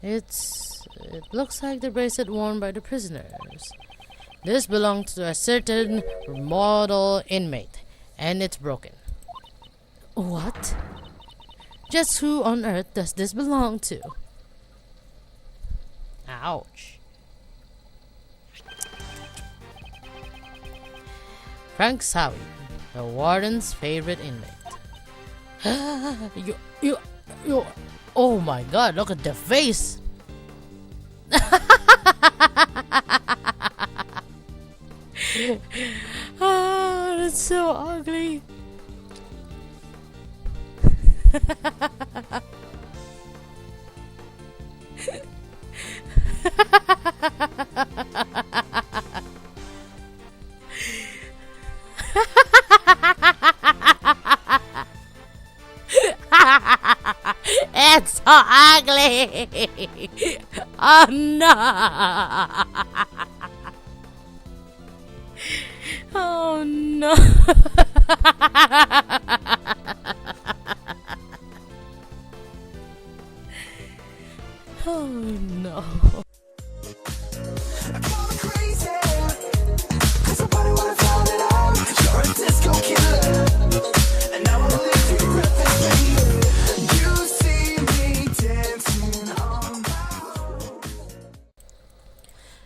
It looks like the bracelet worn by the prisoners. This belongs to a certain model inmate, and it's broken. What? Just who on earth does this belong to? Ouch. Frank Sawi, the warden's favorite inmate. you. Oh my god, look at the face! Oh, that's so ugly. It's so ugly. Oh no. Oh no. Oh no.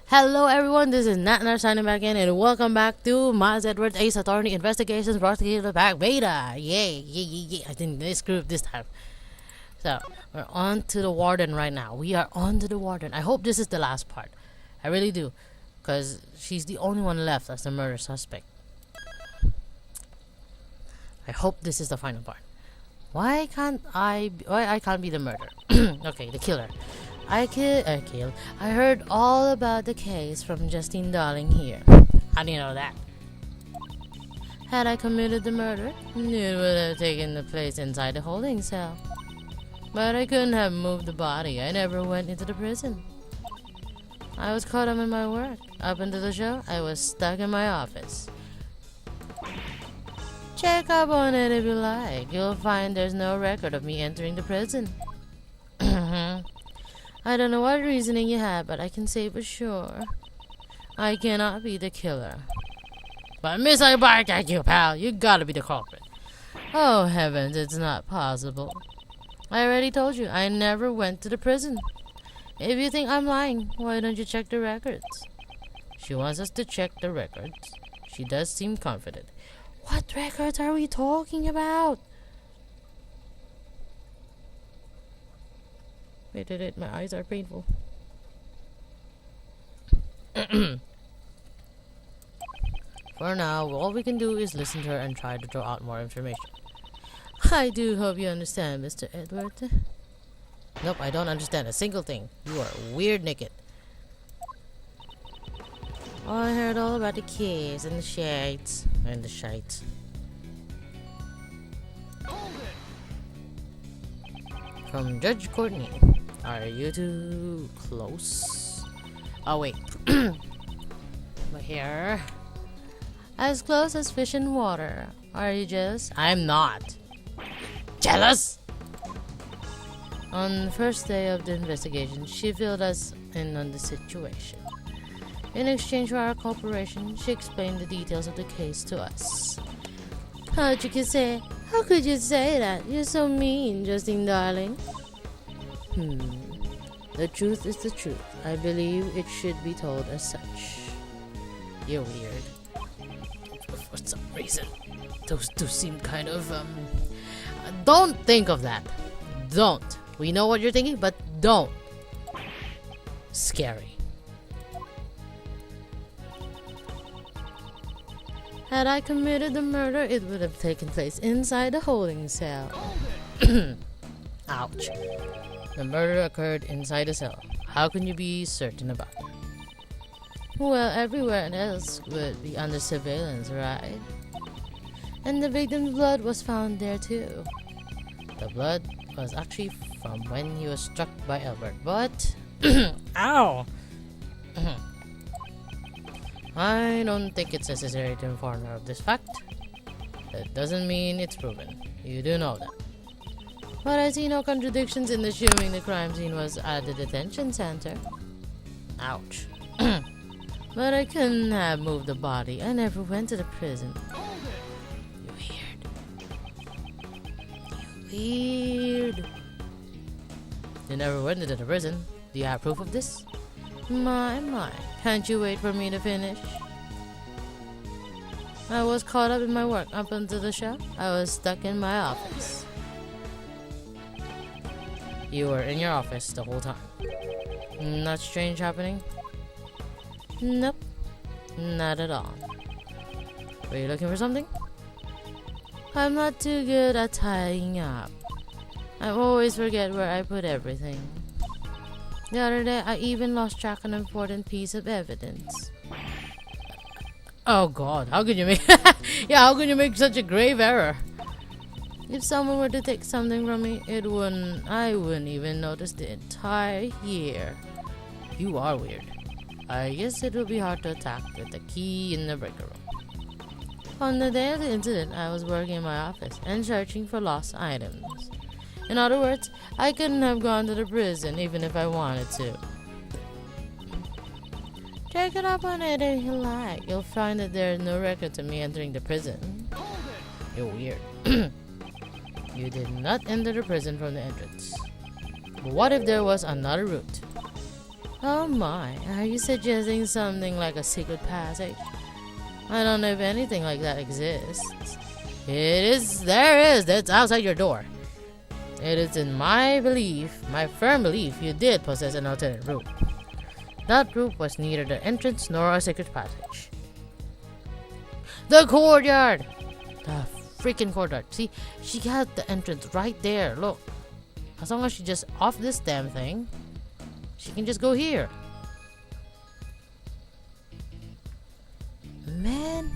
Hello everyone, this is Natnarf signing back in, and welcome back to Miles Edward Ace Attorney Investigations Prosecutor Back Beta. Yay. I think they screwed this time. So, we're on to the warden right now. We are on to the warden. I hope this is the last part. I really do. Because she's the only one left as the murder suspect. I hope this is the final part. Why I can't be the murderer? Okay, the killer. I heard all about the case from Justine Darling here. How do you know that? Had I committed the murder, it would have taken the place inside the holding cell. But I couldn't have moved the body. I never went into the prison. I was caught up in my work. Up until the show, I was stuck in my office. Check up on it if you like. You'll find there's no record of me entering the prison. I don't know what reasoning you have, but I can say for sure I cannot be the killer. But miss, I bark at you, pal. You gotta be the culprit. Oh heavens, it's not possible. I already told you, I never went to the prison. If you think I'm lying, why don't you check the records? She wants us to check the records. She does seem confident. What records are we talking about? Wait, my eyes are painful. For now, all we can do is listen to her and try to draw out more information. I do hope you understand, Mr. Edgeworth. Nope, I don't understand a single thing. You are weird naked. Oh, I heard all about the kids and the shites. And the shites. From Judge Courtney. Are you too close? Oh wait. My hair. As close as fish in water. Are you jealous? I'm not. Jealous? On the first day of the investigation, she filled us in on the situation. In exchange for our cooperation, she explained the details of the case to us. How could you say that? You're so mean, Justine Darling. The truth is the truth. I believe it should be told as such. You're weird. For some reason, those two seem kind of, Don't think of that. Don't. We know what you're thinking, but don't. Scary. Had I committed the murder, it would have taken place inside the holding cell. Ouch. The murder occurred inside a cell. How can you be certain about it? Well, everywhere else would be under surveillance, right? And the victim's blood was found there too. The blood was actually from when he was struck by Albert, but... Ow! I don't think it's necessary to inform her of this fact. That doesn't mean it's proven. You do know that. But I see no contradictions in assuming the crime scene was at the detention center. Ouch. But I couldn't have moved the body. I never went to the prison. Weird. You never went to the prison. Do you have proof of this? My. Can't you wait for me to finish? I was caught up in my work up until the show. I was stuck in my office. You were in your office the whole time. Not strange happening? Nope. Not at all. Were you looking for something? I'm not too good at tying up. I always forget where I put everything. The other day, I even lost track of an important piece of evidence. Oh God, how could you make how could you make such a grave error? If someone were to take something from me, I wouldn't even notice the entire year. You are weird. I guess it would be hard to attack with the key in the breaker room. On the day of the incident, I was working in my office and searching for lost items. In other words, I couldn't have gone to the prison even if I wanted to. Check it up on it if you like. You'll find that there is no record to me entering the prison. You're weird. You did not enter the prison from the entrance. But what if there was another route? Oh my, are you suggesting something like a secret passage? I don't know if anything like that exists. There is, that's outside your door. It is in my firm belief, you did possess an alternate route. That route was neither the entrance nor a secret passage. The courtyard! The freaking courtyard. See, she had the entrance right there, look. As long as she just off this damn thing, she can just go here. Man.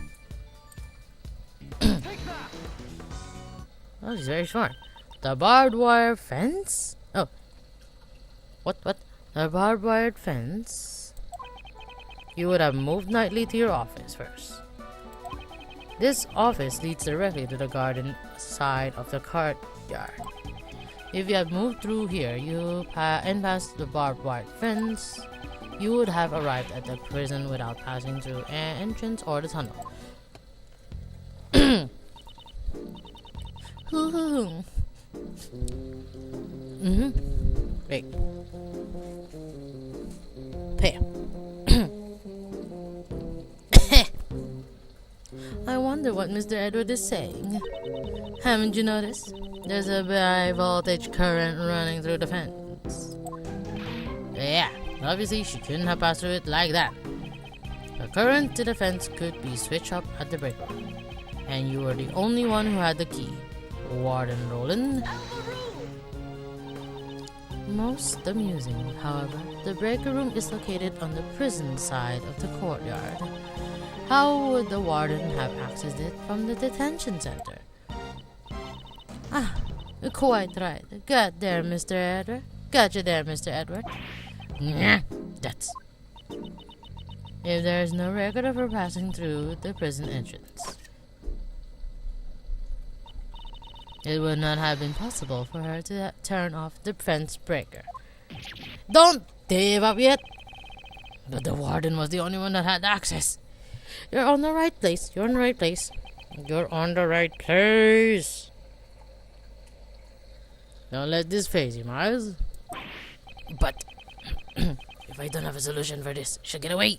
Oh, she's very smart. The barbed wire fence? Oh. What? The barbed wire fence? You would have moved nightly to your office first. This office leads directly to the garden side of the courtyard. If you had moved through here and past the barbed wire fence, you would have arrived at the prison without passing through an entrance or the tunnel. Wait. Here. I wonder what Mr. Edward is saying. Haven't you noticed? There's a high voltage current running through the fence. Yeah, obviously she couldn't have passed through it like that. The current to the fence could be switched up at the breaker room. And you were the only one who had the key. Warden Roland. Most amusing, however, the breaker room is located on the prison side of the courtyard. How would the warden have accessed it from the detention center? Ah, quite right. Got there, Mr. Edward. Gotcha there, Mr. Edward. Nah, that's... If there is no record of her passing through the prison entrance, it would not have been possible for her to turn off the fence breaker. Don't give up yet! But the warden was the only one that had access. You're on the right place. You're on the right place. You're on the right place. Don't let this phase you, Miles. But if I don't have a solution for this, she'll get away.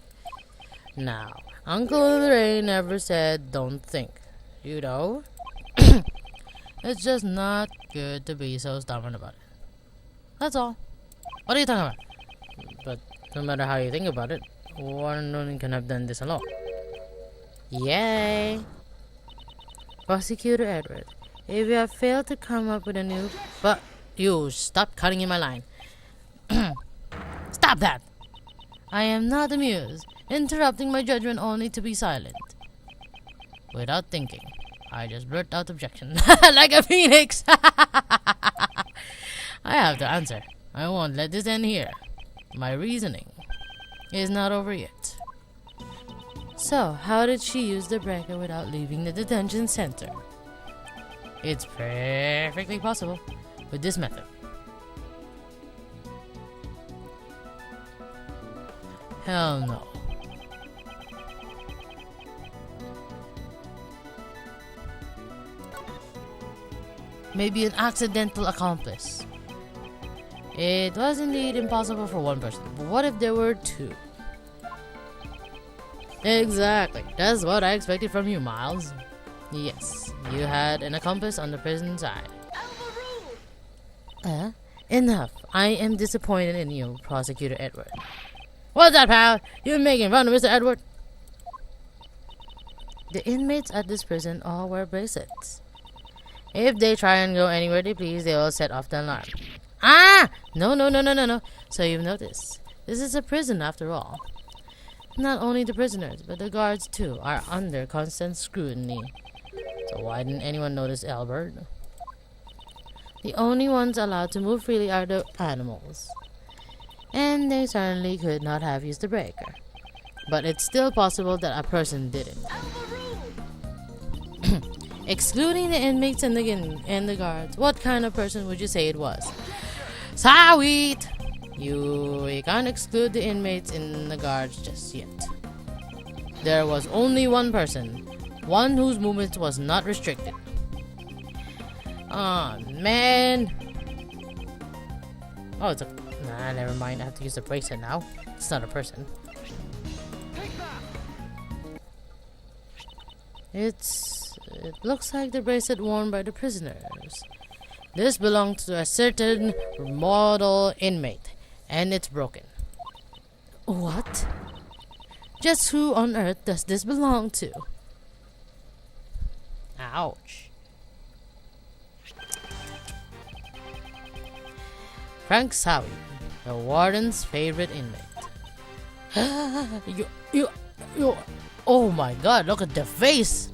Now, Uncle Ray never said don't think. You know? It's just not good to be so stubborn about it. That's all. What are you talking about? But no matter how you think about it, one can have done this alone. Yay! Prosecutor Edward, if you have failed to come up with a new... But you stop cutting in my line. Stop that! I am not amused. Interrupting my judgment only to be silent. Without thinking, I just blurt out objection. Like a phoenix! I have to answer. I won't let this end here. My reasoning is not over yet. So, how did she use the breaker without leaving the detention center? It's perfectly possible. with this method. Hell no. Maybe an accidental accomplice. It was indeed impossible for one person, but what if there were two? Exactly, that's what I expected from you, Miles. Yes, you had an accomplice on the prison side. Enough. I am disappointed in you, Prosecutor Edward. What's that, pal? You're making fun of Mr. Edward? The inmates at this prison all wear bracelets. If they try and go anywhere they please, they will set off the alarm. Ah! No. So you've noticed. This is a prison after all. Not only the prisoners, but the guards too are under constant scrutiny. So why didn't anyone notice Albert? The only ones allowed to move freely are the animals. And they certainly could not have used the breaker. But it's still possible that a person did it. Excluding the inmates and the guards, what kind of person would you say it was? Sawit! We can't exclude the inmates and the guards just yet. There was only one person, one whose movement was not restricted. Oh man! Oh, it's a... Nah, never mind, I have to use the bracelet now. It's not a person. It looks like the bracelet worn by the prisoners. This belongs to a certain model inmate, and it's broken. What? Just who on earth does this belong to? Ouch. Frank Sawi, the warden's favorite inmate. you. Oh my god, look at the face!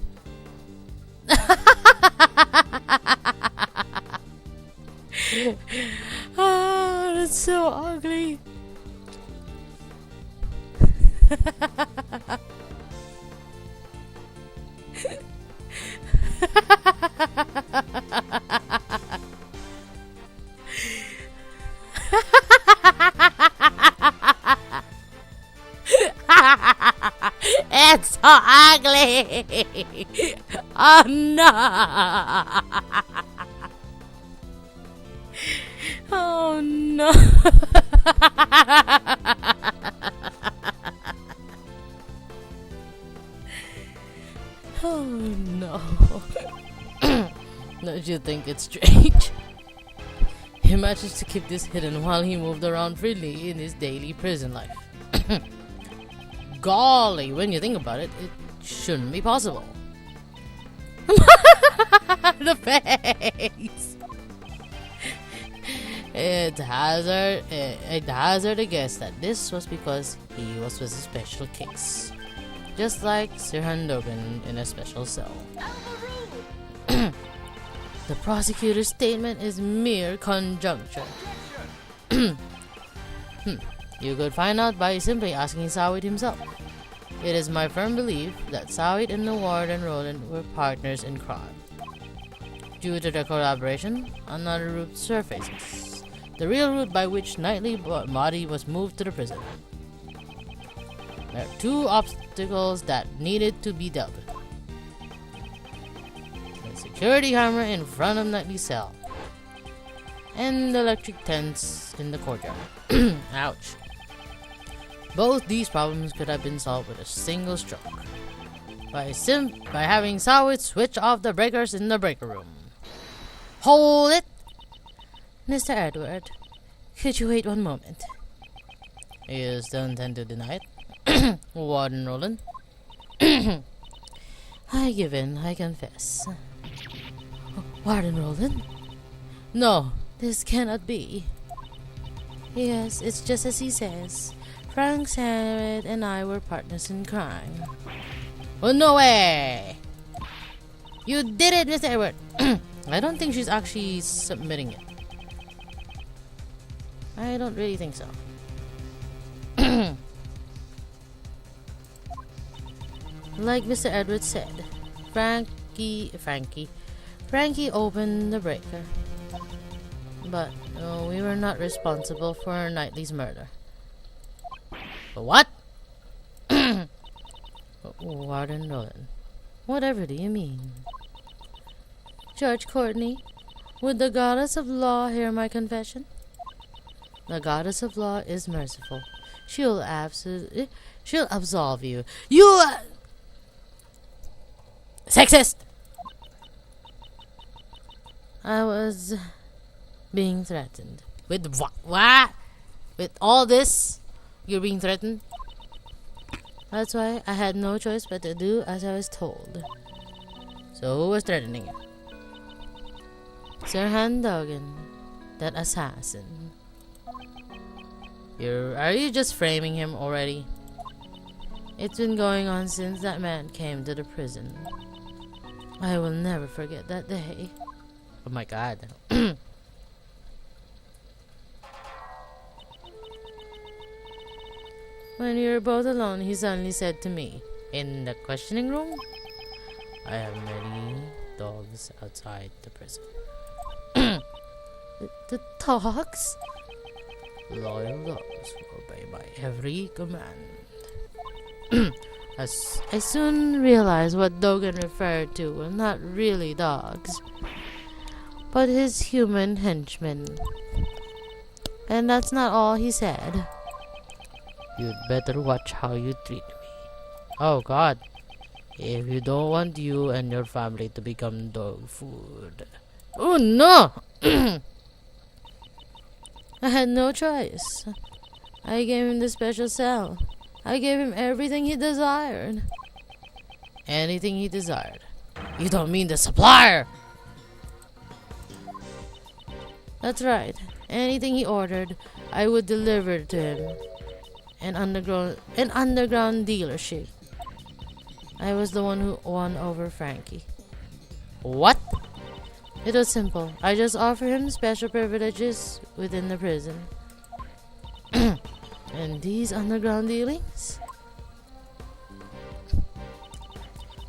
Oh, that's so ugly. It's so ugly. Oh no. Oh no. Oh no. Don't you think it's strange? He managed to keep this hidden while he moved around freely in his daily prison life. Golly, when you think about it, it shouldn't be possible. The face! It hazard a guess that this was because he was a special case. Just like Sir Handogan in a special cell. The prosecutor's statement is mere conjecture. You could find out by simply asking Sawit himself. It is my firm belief that Sawit and the warden Roland were partners in crime. Due to their collaboration, another route surfaces. The real route by which Knightley body was moved to the prison. There are two obstacles that needed to be dealt with. The security camera in front of Knightley's cell. And the electric tents in the courtyard. Ouch. Both these problems could have been solved with a single stroke. By having Sawit switch off the breakers in the breaker room. Hold it! Mr. Edward, could you wait one moment? You still intend to deny it? Warden Roland? I give in, I confess. Warden Roland? No, this cannot be. Yes, it's just as he says. Frank Sawit and I were partners in crime. Oh, no way! You did it, Mr. Edward! I don't think she's actually submitting it. I don't really think so. Like Mr. Edward said, Frankie opened the breaker. but we were not responsible for Knightley's murder. But what? Warden Nolan, whatever do you mean? Judge Courtney, would the goddess of law hear my confession? The goddess of law is merciful. She'll absolve you. You sexist! I was being threatened. With what? With all this? You're being threatened? That's why I had no choice but to do as I was told. So who was threatening you? Sir Handogan, that assassin. Are you just framing him already? It's been going on since that man came to the prison. I will never forget that day. Oh my god. When we were both alone, he suddenly said to me, in the questioning room, I have many dogs outside the prison. The dogs? Loyal dogs who obey my every command. As I soon realized what Dogan referred to were not really dogs, but his human henchmen. And that's not all he said. You'd better watch how you treat me. Oh god. If you don't want you and your family to become dog food. Oh no! I had no choice. I gave him the special cell. I gave him everything he desired. Anything he desired? You don't mean the supplier! That's right. Anything he ordered, I would deliver to him. An underground dealership. I was the one who won over Frankie. What? It was simple. I just offered him special privileges within the prison. And these underground dealings?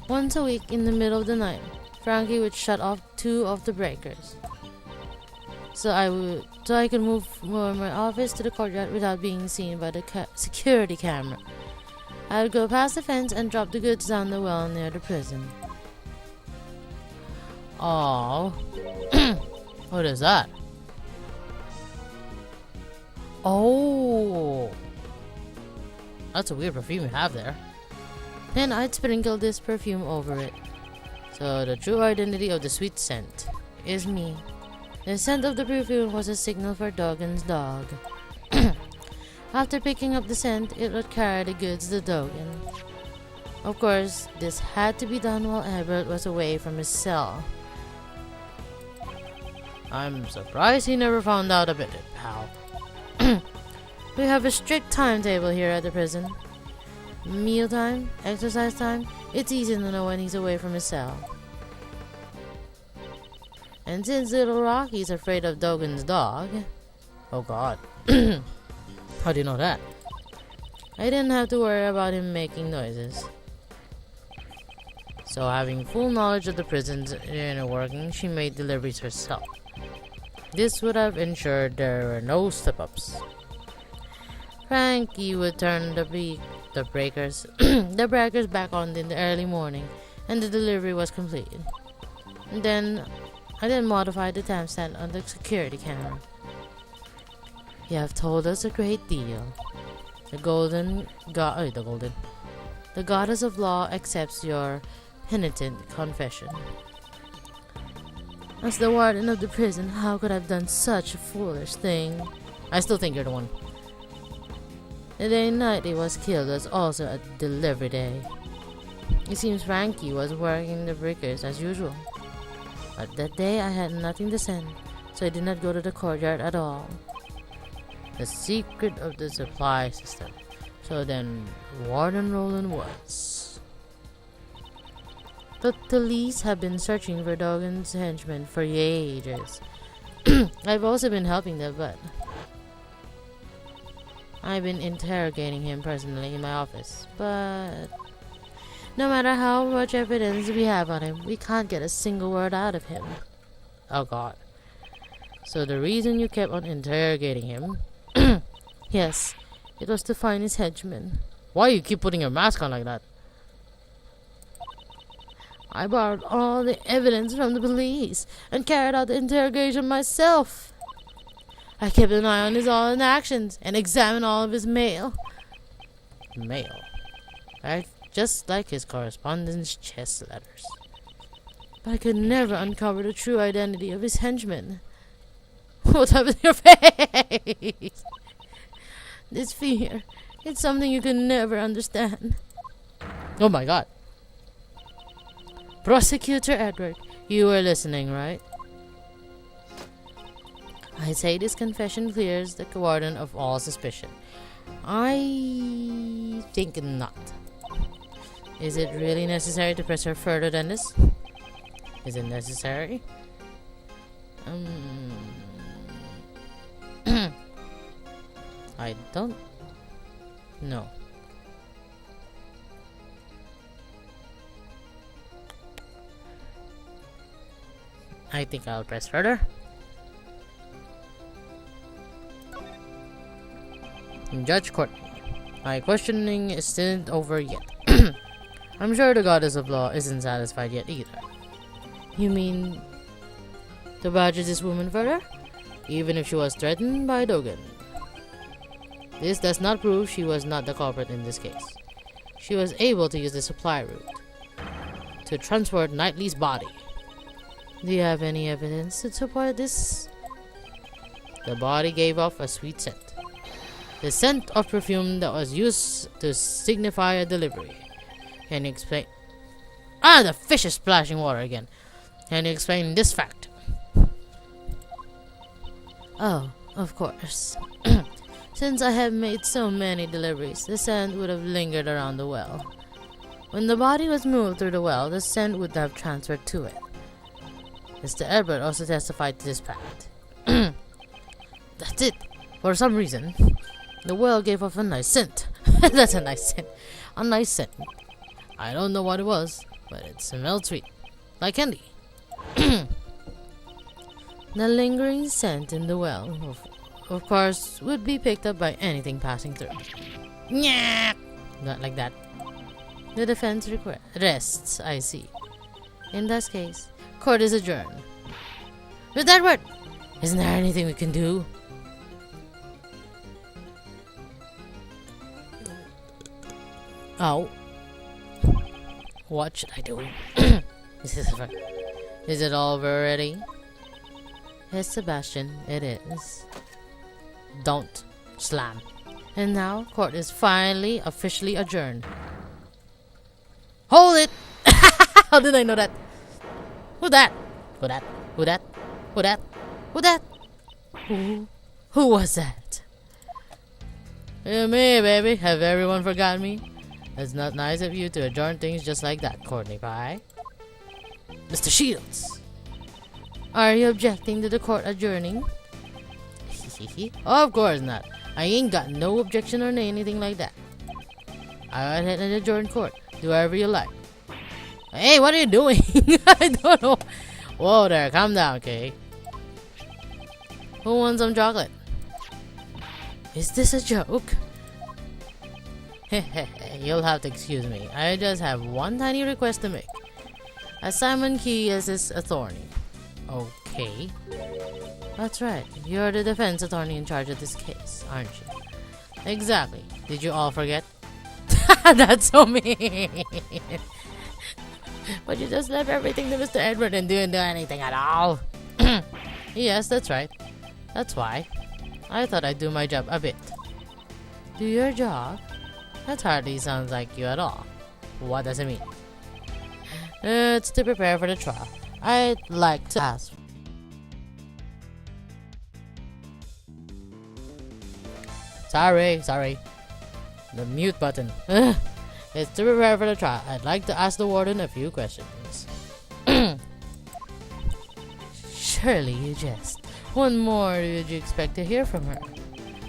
Once a week in the middle of the night, Frankie would shut off 2 of the breakers. So I could move from my office to the courtyard without being seen by the security camera. I would go past the fence and drop the goods down the well near the prison. Oh, what is that? Oh, that's a weird perfume you have there. Then I'd sprinkle this perfume over it. So the true identity of the sweet scent is me. The scent of the perfume was a signal for Dogan's dog. After picking up the scent, it would carry the goods to Dogan. Of course, this had to be done while Edgeworth was away from his cell. I'm surprised he never found out about it, pal. We have a strict timetable here at the prison. Mealtime, exercise time, it's easy to know when he's away from his cell. And since little Rocky's afraid of Dogan's dog... Oh god. How do you know that? I didn't have to worry about him making noises. So having full knowledge of the prison's inner working, she made deliveries herself. This would have ensured there were no slip-ups. Frankie would turn the breakers back on in the early morning, and the delivery was completed. And then I modified the timestamp on the security camera. You have told us a great deal. The goddess of law accepts your penitent confession. As the warden of the prison, how could I have done such a foolish thing? I still think you're the one. The day Knightley was killed was also a delivery day. It seems Frankie was working the breakers as usual. But that day I had nothing to send, so I did not go to the courtyard at all. The secret of the supply system. So then, Warden Roland was. The police have been searching for Dogan's henchmen for ages. I've also been helping them, but I've been interrogating him personally in my office. But no matter how much evidence we have on him, we can't get a single word out of him. Oh god. So the reason you kept on interrogating him? Yes, it was to find his henchmen. Why you keep putting your mask on like that? I borrowed all the evidence from the police and carried out the interrogation myself. I kept an eye on his all in actions and examined all of his mail. Mail? Just like his correspondence chest letters. But I could never uncover the true identity of his henchmen. What's up with your face? This fear, it's something you can never understand. Oh my god. Prosecutor Edward, you were listening, right? I say this confession clears the warden of all suspicion. I think not. Is it really necessary to press her further than this? Is it necessary? I don't know. I think I'll press further. Judge Courtney, my questioning isn't over yet. I'm sure the goddess of law isn't satisfied yet either. You mean to badger this woman further? Even if she was threatened by Dogen. This does not prove she was not the culprit in this case. She was able to use the supply route to transport Knightley's body. Do you have any evidence to support this? The body gave off a sweet scent. The scent of perfume that was used to signify a delivery. Can you explain? Ah, the fish is splashing water again. Can you explain this fact? Oh, of course. Since I have made so many deliveries, the scent would have lingered around the well. When the body was moved through the well, the scent would have transferred to it. Mr. Edward also testified to this fact. That's it. For some reason, the well gave off a nice scent. That's a nice scent. A nice scent. I don't know what it was, but it smelled sweet. Like candy. The lingering scent in the well, of course, would be picked up by anything passing through. Nyah! Not like that. The defense rests, I see. In that case, court is adjourned. With that word, isn't there anything we can do? Oh. What should I do? Is it all over already? Yes, Sebastian, it is. Don't slam. And now, court is finally officially adjourned. Hold it! How did I know that? Who that? Who that? Who that? Who that? Who that? Who was that? Me, baby. Have everyone forgotten me? It's not nice of you to adjourn things just like that, Courtney Pie. Mr. Shields! Are you objecting to the court adjourning? Of course not. I ain't got no objection or anything like that. I'll head and adjourn court. Do whatever you like. Hey, what are you doing? I don't know. Whoa there, calm down, okay? Who wants some chocolate? Is this a joke? You'll have to excuse me. I just have one tiny request to make. Simon Key as his attorney. Okay. That's right. You're the defense attorney in charge of this case, aren't you? Exactly. Did you all forget? That's so mean. But you just left everything to Mr. Edward and didn't do anything at all. Yes, that's right. That's why. I thought I'd do my job a bit. Do your job? That hardly sounds like you at all. What does it mean? It's to prepare for the trial. I'd like to ask. Sorry. The mute button. It's to prepare for the trial. I'd like to ask the warden a few questions. Surely you jest. What more did you expect to hear from her?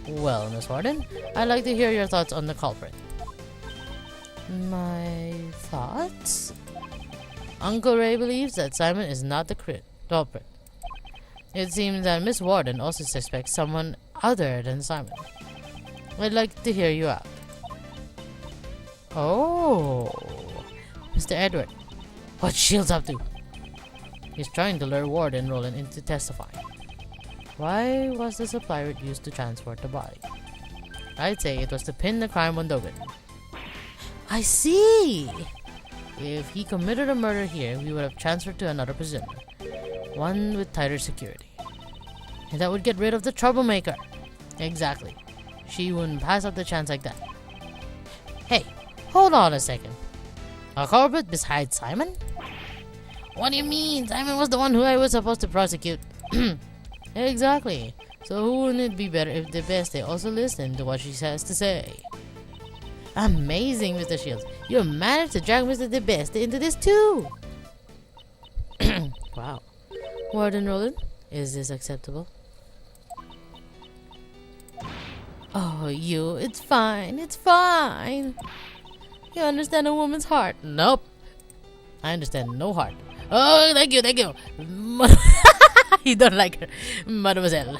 Well, Miss Warden, I'd like to hear your thoughts on the culprit. My thoughts? Uncle Ray believes that Simon is not the culprit. It seems that Miss Warden also suspects someone other than Simon. I'd like to hear you out. Oh, Mr. Edward, what's Shields up to? He's trying to lure Warden Roland into testifying. Why was the supplier used to transport the body? I'd say it was to pin the crime on Dogan. I see! If he committed a murder here, we would have transferred to another prisoner. One with tighter security. And that would get rid of the troublemaker. Exactly. She wouldn't pass up the chance like that. Hey, hold on a second. A culprit besides Simon? What do you mean? Simon was the one who I was supposed to prosecute. Exactly. So who wouldn't it be better if the bestie also listened to what she has to say? Amazing, Mr. Shields. You managed to drag Mr. the Bestie into this too. Wow. Warden Roland, is this acceptable? Oh, it's fine. It's fine. You understand a woman's heart? Nope. I understand no heart. Oh, thank you. You don't like her, mademoiselle.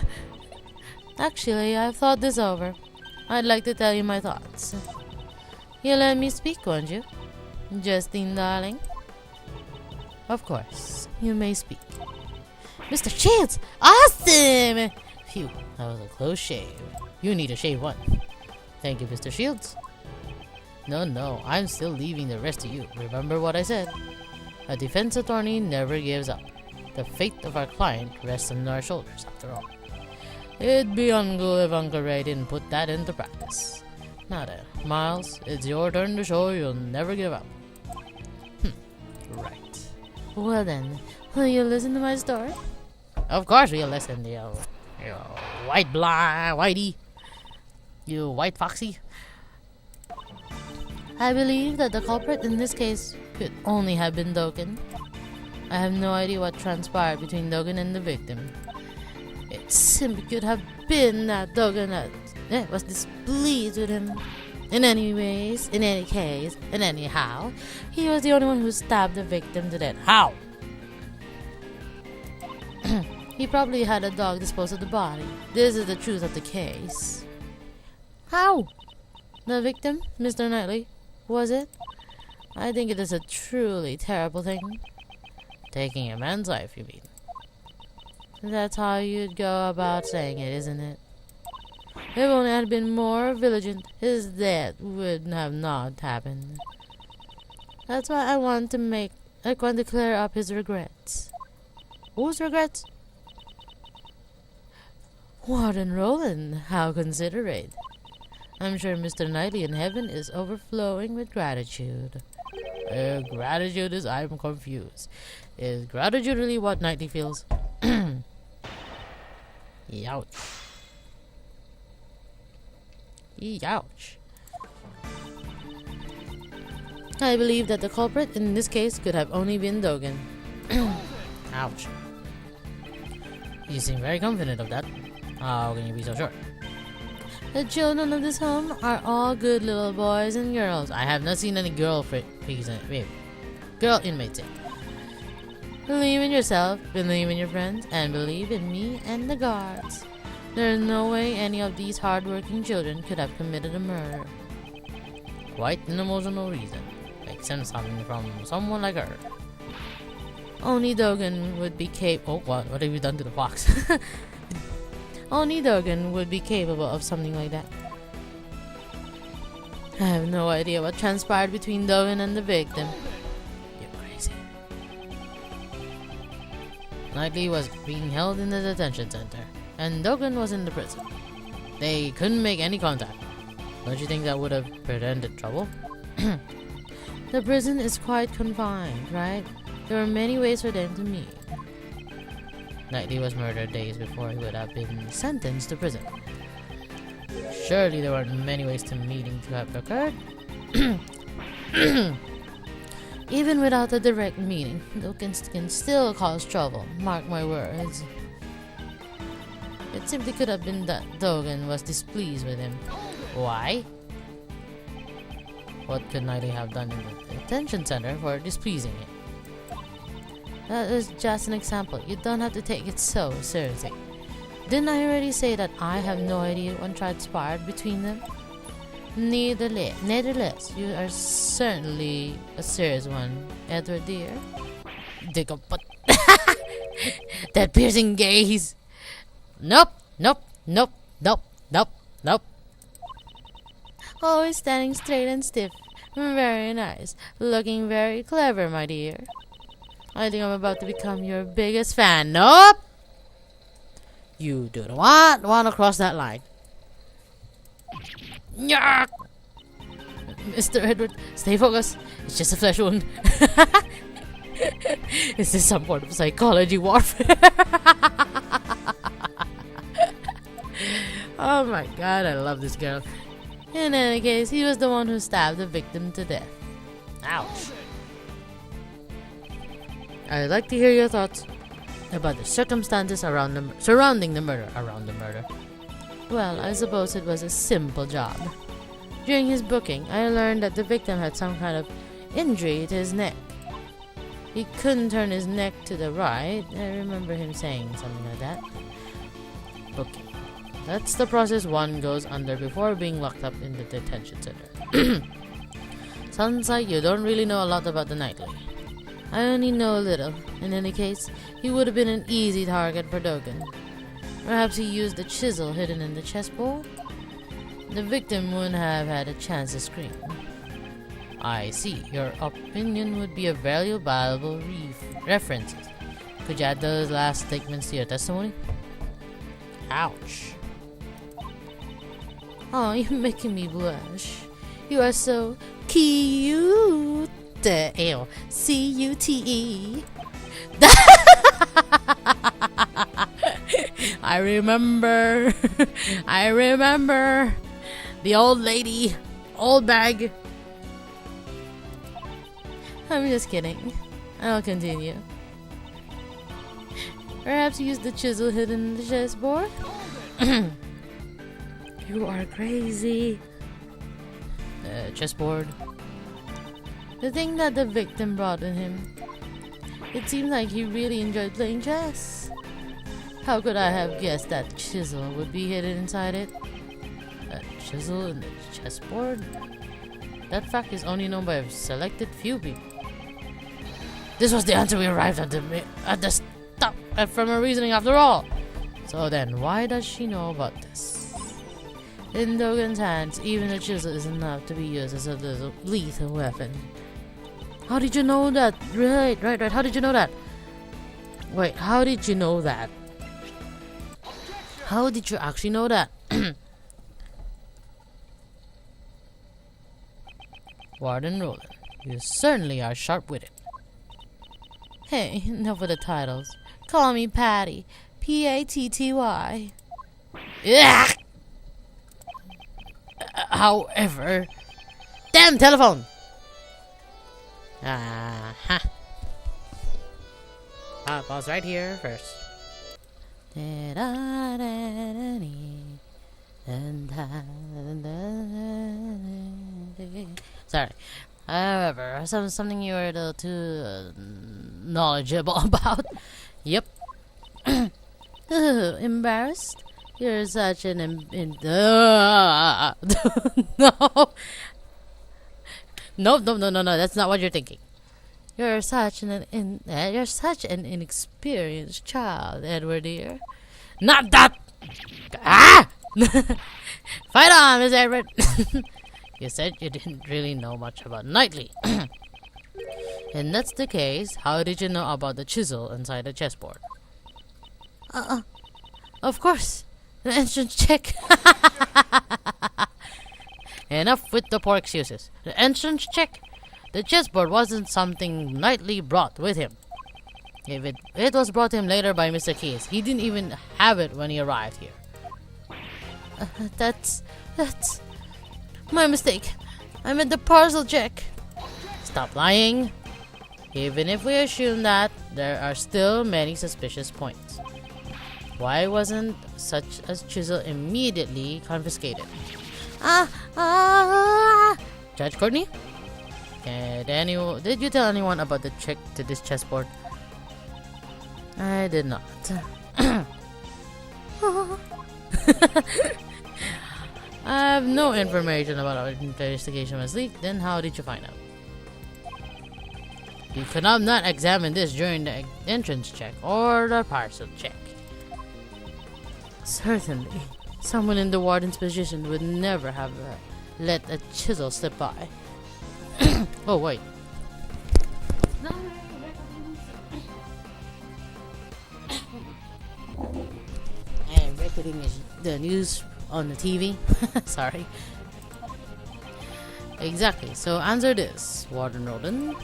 Actually, I've thought this over. I'd like to tell you my thoughts. You'll let me speak, won't you? Justine, darling? Of course, you may speak. Mr. Shields! Awesome! Phew, that was a close shave. You need a shave one. Thank you, Mr. Shields. No, I'm still leaving the rest to you. Remember what I said. A defense attorney never gives up. The fate of our client rests on our shoulders, after all. It'd be uncool if Uncle Ray didn't put that into practice. Now then, Miles, it's your turn to show you'll never give up. Right. Well then, will you listen to my story? Of course we'll listen, you white whitey. You white foxy. I believe that the culprit in this case could only have been Dogan. I have no idea what transpired between Dogan and the victim. It simply could have been that Dogan was displeased with him. In any case, and anyhow, he was the only one who stabbed the victim to death. How? He probably had a dog dispose of the body. This is the truth of the case. How? The victim, Mr. Knightley, was it? I think it is a truly terrible thing. Taking a man's life, you mean? That's how you'd go about saying it, isn't it? If only I had been more vigilant, his death would have not happened. That's why I want to clear up his regrets. Whose regrets? Warden Roland, how considerate. I'm sure Mr. Knightley in heaven is overflowing with gratitude. Gratitude is I'm confused. Is gratitude really what Knightley feels? Youch. Youch. I believe that the culprit in this case could have only been Dogan. Ouch. You seem very confident of that. How can you be so sure? The children of this home are all good little boys and girls. I have not seen any girl inmates yet. Believe in yourself, believe in your friends, and believe in me and the guards. There is no way any of these hard-working children could have committed a murder. Quite an emotional reason. Makes sense coming from someone like her. Only Dogan would be capable. Oh, what have you done to the fox? Only Dogan would be capable of something like that. I have no idea what transpired between Dogan and the victim. You're crazy. Knightley was being held in the detention center, and Dogan was in the prison. They couldn't make any contact. Don't you think that would have prevented trouble? The prison is quite confined, right? There are many ways for them to meet. Knightley was murdered days before he would have been sentenced to prison. Surely there weren't many ways to meeting to have occurred. Even without a direct meeting, Dogan can still cause trouble. Mark my words. It simply could have been that Dogan was displeased with him. Why? What could Knightley have done in the detention center for displeasing him? That is just an example. You don't have to take it so seriously. Didn't I already say that I have no idea what transpired between them? Nevertheless, you are certainly a serious one, Edward dear. Dig up, but that piercing gaze. Nope. Always standing straight and stiff. Very nice. Looking very clever, my dear. I think I'm about to become your biggest fan. Nope! You do not want to cross that line. Yuck! Mr. Edward, stay focused. It's just a flesh wound. Is this some sort of psychology warfare? Oh my god, I love this girl. In any case, he was the one who stabbed the victim to death. Ouch. I'd like to hear your thoughts about the circumstances surrounding the murder. Well, I suppose it was a simple job. During his booking, I learned that the victim had some kind of injury to his neck. He couldn't turn his neck to the right. I remember him saying something like that. Booking. That's the process one goes under before being locked up in the detention center. Sounds like you don't really know a lot about the Nightly. I only know a little. In any case, he would have been an easy target for Dogen. Perhaps he used the chisel hidden in the chessboard? The victim wouldn't have had a chance to scream. I see. Your opinion would be a very valuable reference. Could you add those last statements to your testimony? Ouch. Oh, you're making me blush. You are so cute. Ew. C-U-T-E. I remember. The old lady. Old bag. I'm just kidding. I'll continue. Perhaps use the chisel hidden in the chessboard? You are crazy. Chessboard. The thing that the victim brought with him. It seemed like he really enjoyed playing chess. How could I have guessed that chisel would be hidden inside it? A chisel in the chessboard? That fact is only known by a selected few people. This was the answer we arrived at the stop from her reasoning after all. So then, why does she know about this? In Dogen's hands, even a chisel is enough to be used as a lethal weapon. How did you know that? Right. How did you know that? Wait, how did you know that? How did you actually know that? Warden Roland, you certainly are sharp-witted. Hey, enough with the titles. Call me Patty. P-A-T-T-Y. Ugh! However... Damn telephone! I'll pause right here first. Sorry. However, something you were a little too knowledgeable about. Yep. Embarrassed? You're such an no. No. That's not what you're thinking. You're such an inexperienced child, Edward dear. Not that. Ah! Fight on, Miss Edward. You said you didn't really know much about Knightley. And that's the case, how did you know about the chisel inside the chessboard? Of course. An entrance check. Enough with the poor excuses. The entrance check. The chessboard wasn't something Knightley brought with him. If it was brought to him later by Mr. Keys, he didn't even have it when he arrived here. That's my mistake. I meant the parcel check. Stop lying. Even if we assume that, there are still many suspicious points. Why wasn't such a chisel immediately confiscated? Judge Courtney? Did you tell anyone about the check to this chessboard? I did not. I have no information about our investigation was leaked. Then how did you find out? You could have not examined this during the entrance check or the parcel check. Certainly, someone in the warden's position would never have let a chisel slip by. Oh wait. I am recording the news on the TV. Sorry. Exactly. So answer this, Warden Roden.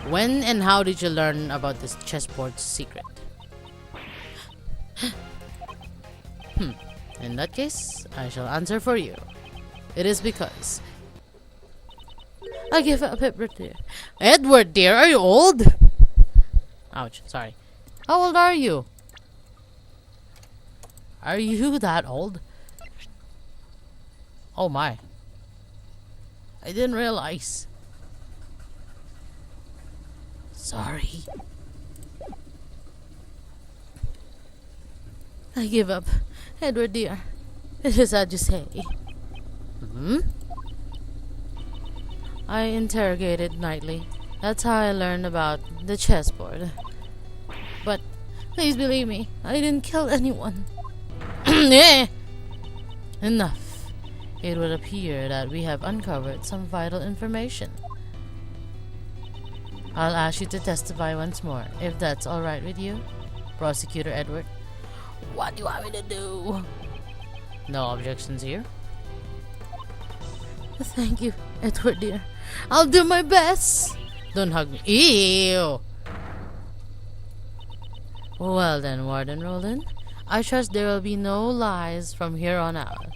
When and how did you learn about this chessboard secret? In that case, I shall answer for you. It is because I give up, Edward dear. Edward dear, are you old? Ouch, sorry. How old are you? Are you that old? Oh my. I didn't realize. Sorry. I give up. Edward dear. It is sad to say. I interrogated nightly. That's how I learned about the chessboard. But please believe me, I didn't kill anyone. Enough. It would appear that we have uncovered some vital information. I'll ask you to testify once more, if that's alright with you, Prosecutor Edward. What do you want me to do? No objections here. Thank you, Edward dear. I'll do my best. Don't hug me. Ew. Well then, Warden Roland, I trust there will be no lies from here on out.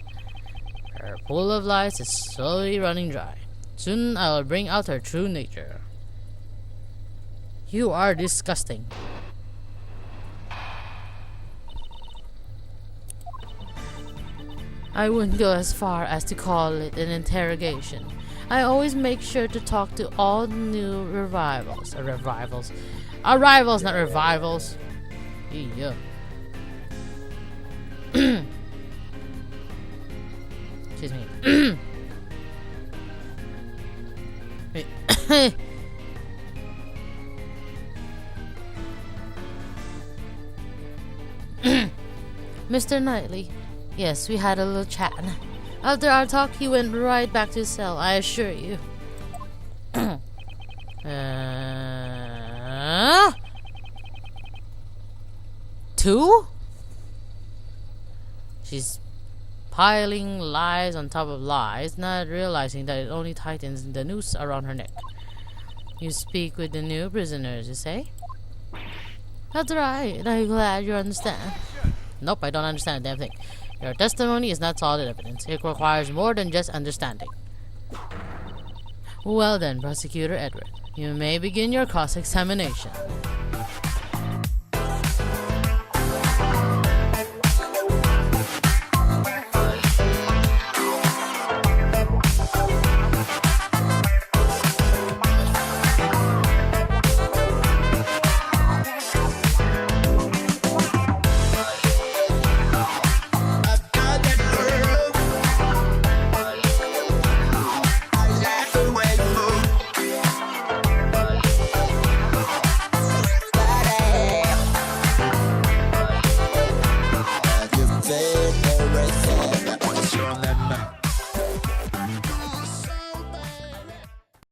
Her pool of lies is slowly running dry. Soon I will bring out her true nature. You are disgusting. I wouldn't go as far as to call it an interrogation. I always make sure to talk to all new arrivals, not revivals. Yeah. Excuse me. Wait. Mr. Knightley. Yes, we had a little chat. After our talk, he went right back to his cell, I assure you. Two? She's piling lies on top of lies, not realizing that it only tightens the noose around her neck. You speak with the new prisoners, you say? That's right. I'm glad you understand. Nope, I don't understand a damn thing. Your testimony is not solid evidence. It requires more than just understanding. Well then, Prosecutor Edward, you may begin your cross-examination.